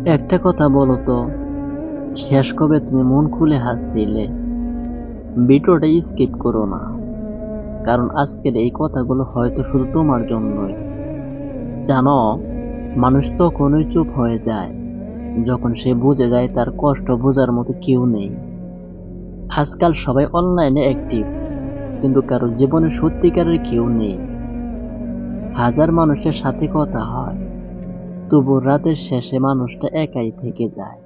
একটা কথা বলো তো, শেষ কবে তুমি মন খুলে হাসছিলে? ভিডিওটা স্কিপ করো না, কারণ আজকের এই কথাগুলো হয়তো শুধু তোমার জন্যই। জানো, মানুষ তখনই চুপ হয়ে যায় যখন সে বুঝে যায় তার কষ্ট বোঝার মতো কেউ নেই। আজকাল সবাই অনলাইনে অ্যাক্টিভ, কিন্তু কারো জীবনে সত্যিকারের কেউ নেই। হাজার মানুষের সাথে কথা হয়, তবু রাতের শেষে মানুষটা একাই থেকে যায়।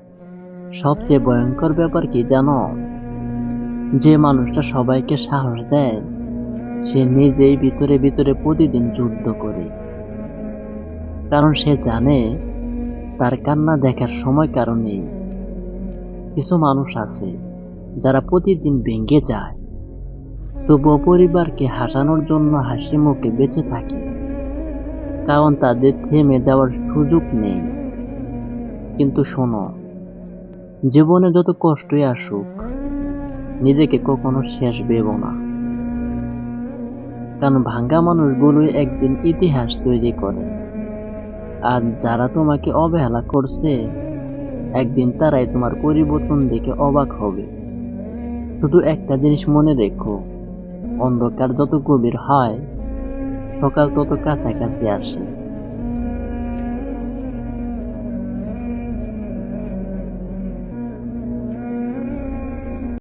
সবচেয়ে ভয়ঙ্কর ব্যাপার কি জানো? যে মানুষটা সবাইকে সাহস দেয়, সে নিজেই ভিতরে ভিতরে প্রতিদিন যুদ্ধ করে। কারণ সে জানে তার কান্না দেখার সময় কারো নেই। কিছু মানুষ আছে যারা প্রতিদিন ভেঙে যায়, তবুও পরিবারকে হাসানোর জন্য হাসি মুখে বেঁচে থাকে, কারণ তাদের থেমে যাওয়ার সুযোগ নেই। কিন্তু শোনো, জীবনে যত কষ্টই আসুক, নিজেকে কখনো শেষ ভেবো না। কারণ ভাঙ্গা মানুষগুলোই একদিন ইতিহাস তৈরি করে। আর যারা তোমাকে অবহেলা করছে, একদিন তারাই তোমার পরিবর্তন দেখে অবাক হবে। শুধু একটা জিনিস মনে রেখো, অন্ধকার যত গভীর হয়, সকাল তত কাছাকাছি আসে।